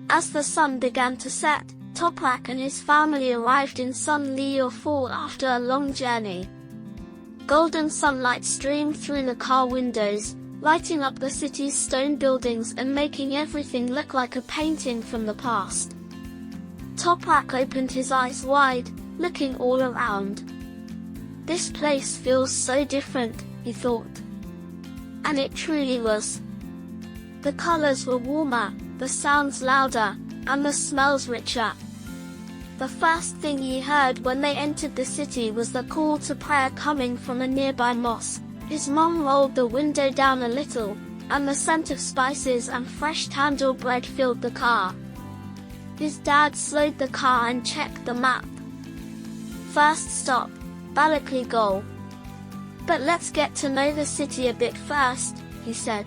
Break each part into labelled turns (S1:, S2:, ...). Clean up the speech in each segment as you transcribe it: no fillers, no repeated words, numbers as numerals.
S1: As the sun began to set, Toprak and his family arrived in Şanlıurfa after a long journey. Golden sunlight streamed through the car windows, lighting up the city's stone buildings and making everything look like a painting from the past. Toprak opened his eyes wide, looking all around. This place feels so different, he thought. And it truly was. The colors were warmer, the sounds louder, and the smells richer. The first thing he heard when they entered the city was the call to prayer coming from a nearby mosque. His mom rolled the window down a little, and the scent of spices and fresh tandoor bread filled the car. His dad slowed the car and checked the map. First stop, Balıklıgöl. But let's get to know the city a bit first, he said.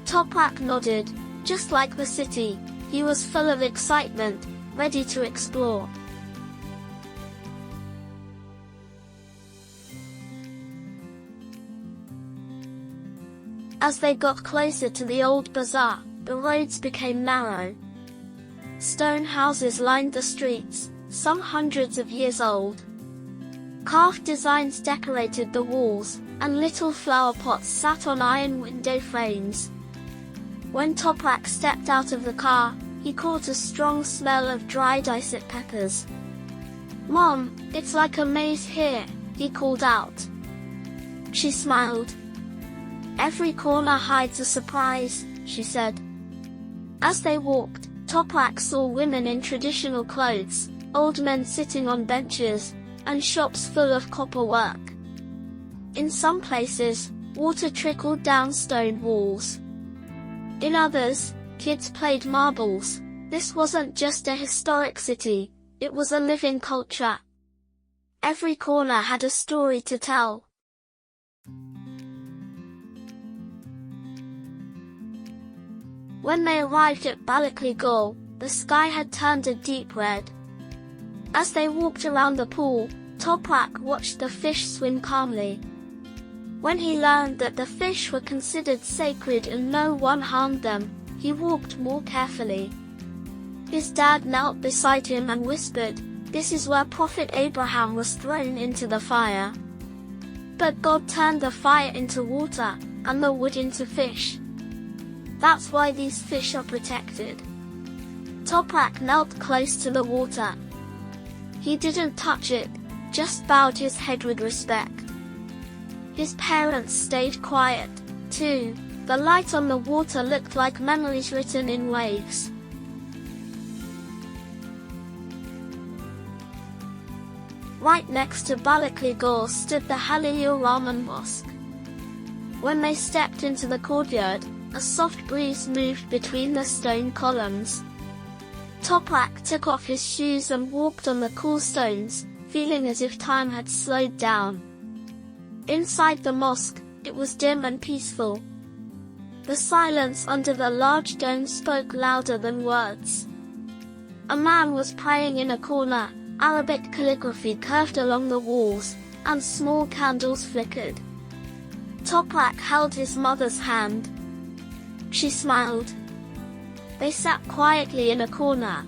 S1: Toprak nodded. Just like the city, he was full of excitement, ready to explore. As they got closer to the old bazaar, the roads became narrow. Stone houses lined the streets, some hundreds of years old. Carved designs decorated the walls, and little flower pots sat on iron window frames. When Toprak stepped out of the car, he caught a strong smell of dried iced peppers. "Mom, it's like a maze here," he called out. She smiled. "Every corner hides a surprise," she said. As they walked, Toprak saw women in traditional clothes, old men sitting on benches, and shops full of copper work. In some places, water trickled down stone walls. In others, kids played marbles. This wasn't just a historic city, it was a living culture. Every corner had a story to tell. When they arrived at Balıklıgöl, the sky had turned a deep red. As they walked around the pool, Toprak watched the fish swim calmly. When he learned that the fish were considered sacred and no one harmed them, he walked more carefully. His dad knelt beside him and whispered, "This is where Prophet Abraham was thrown into the fire. But God turned the fire into water, and the wood into fish. That's why these fish are protected." Toprak knelt close to the water. He didn't touch it, just bowed his head with respect. His parents stayed quiet, too. The light on the water looked like memories written in waves. Right next to Balıklıgöl stood the Halil Rahman Mosque. When they stepped into the courtyard, a soft breeze moved between the stone columns. Toprak took off his shoes and walked on the cool stones, feeling as if time had slowed down. Inside the mosque, it was dim and peaceful. The silence under the large dome spoke louder than words. A man was praying in a corner, Arabic calligraphy curved along the walls, and small candles flickered. Toprak held his mother's hand. She smiled. They sat quietly in a corner.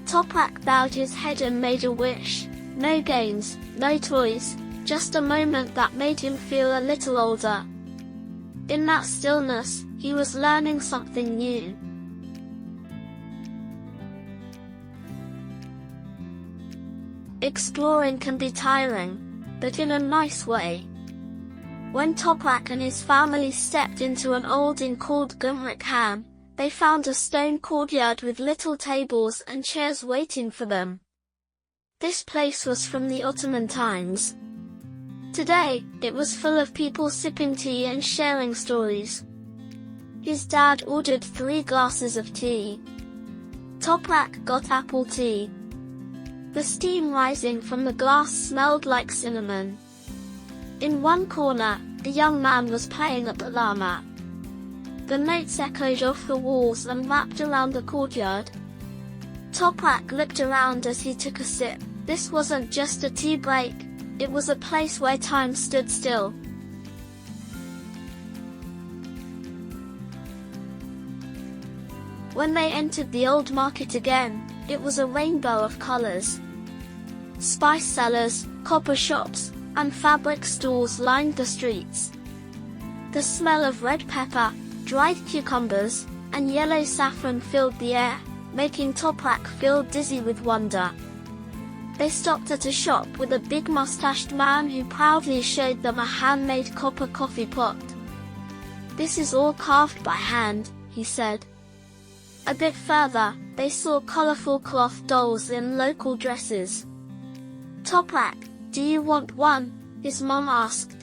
S1: Toprak bowed his head and made a wish. No games, no toys, just a moment that made him feel a little older. In that stillness, he was learning something new. Exploring can be tiring, but in a nice way. When Toprak and his family stepped into an old inn called Gümrük Han, they found a stone courtyard with little tables and chairs waiting for them. This place was from the Ottoman times. Today, it was full of people sipping tea and sharing stories. His dad ordered 3 glasses of tea. Toprak got apple tea. The steam rising from the glass smelled like cinnamon. In one corner, a young man was playing at the llama. The notes echoed off the walls and wrapped around the courtyard. Toprak looked around as he took a sip. This wasn't just a tea break, it was a place where time stood still. When they entered the old market again, it was a rainbow of colors. Spice sellers, copper shops, and fabric stores lined the streets. The smell of red pepper, dried cucumbers, and yellow saffron filled the air, making Toprak feel dizzy with wonder. They stopped at a shop with a big mustached man who proudly showed them a handmade copper coffee pot. "This is all carved by hand," he said. A bit further, they saw colorful cloth dolls in local dresses. "Toprak, do you want one?" his mom asked.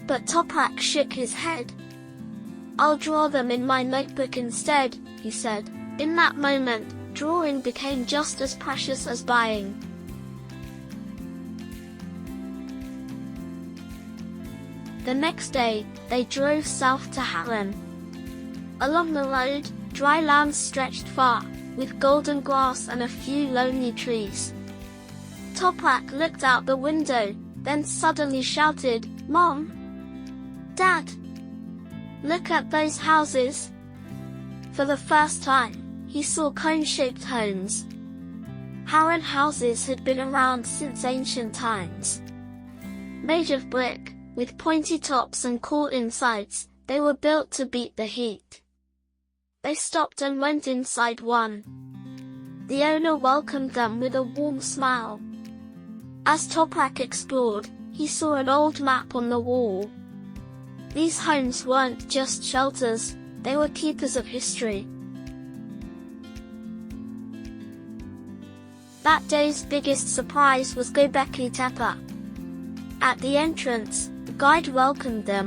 S1: But Toprak shook his head. "I'll draw them in my notebook instead," he said. In that moment, drawing became just as precious as buying. The next day, they drove south to Hallen. Along the road, dry land stretched far, with golden grass and a few lonely trees. Toprak looked out the window, then suddenly shouted, "Mom! Dad! Look at those houses!" For the first time, he saw cone-shaped homes. Harran houses had been around since ancient times. Made of brick, with pointy tops and cool insides, they were built to beat the heat. They stopped and went inside one. The owner welcomed them with a warm smile. As Toprak explored, he saw an old map on the wall. These homes weren't just shelters, they were keepers of history. That day's biggest surprise was Göbekli Tepe. At the entrance, the guide welcomed them.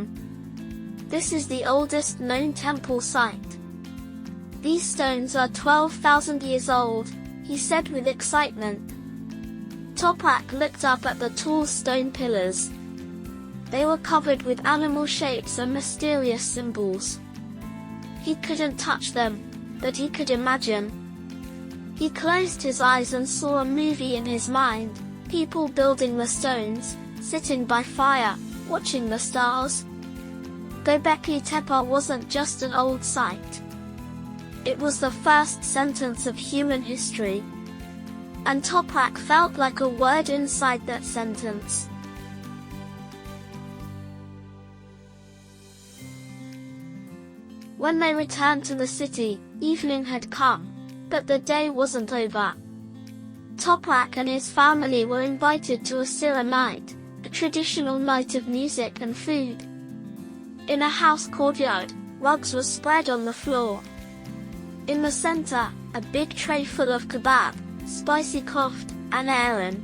S1: "This is the oldest known temple site. These stones are 12,000 years old," he said with excitement. Toprak looked up at the tall stone pillars. They were covered with animal shapes and mysterious symbols. He couldn't touch them, but he could imagine. He closed his eyes and saw a movie in his mind, people building the stones, sitting by fire, watching the stars. Göbekli Tepe wasn't just an old site. It was the first sentence of human history. And Toprak felt like a word inside that sentence. When they returned to the city, evening had come, but the day wasn't over. Toprak and his family were invited to a Sira night, a traditional night of music and food. In a house courtyard, rugs were spread on the floor. In the center, a big tray full of kebab, spicy koft, and ayran.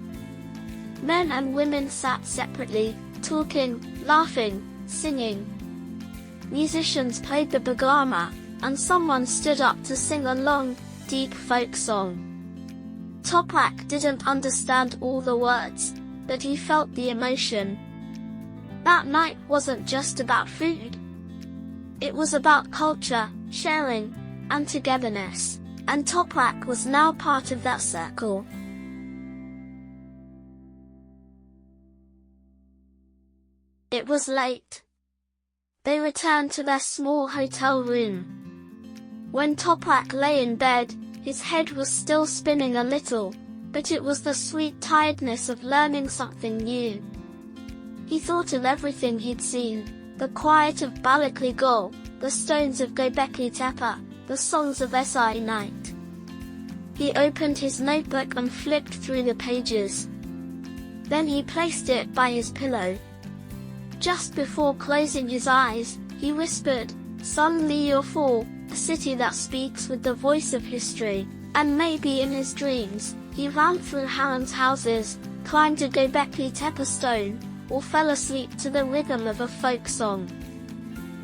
S1: Men and women sat separately, talking, laughing, singing. Musicians played the bagama, and someone stood up to sing a long, deep folk song. Toprak didn't understand all the words, but he felt the emotion. That night wasn't just about food. It was about culture, sharing, and togetherness, and Toprak was now part of that circle. It was late. They returned to their small hotel room. When Toprak lay in bed, his head was still spinning a little, but it was the sweet tiredness of learning something new. He thought of everything he'd seen, the quiet of Balıklı Göl, the stones of Göbekli Tepe, the songs of SI night. He opened his notebook and flipped through the pages. Then he placed it by his pillow. Just before closing his eyes, he whispered, "Şanlıurfa, a city that speaks with the voice of history," and maybe in his dreams, he ran through Harran's houses, climbed a Göbekli Tepe stone, or fell asleep to the rhythm of a folk song.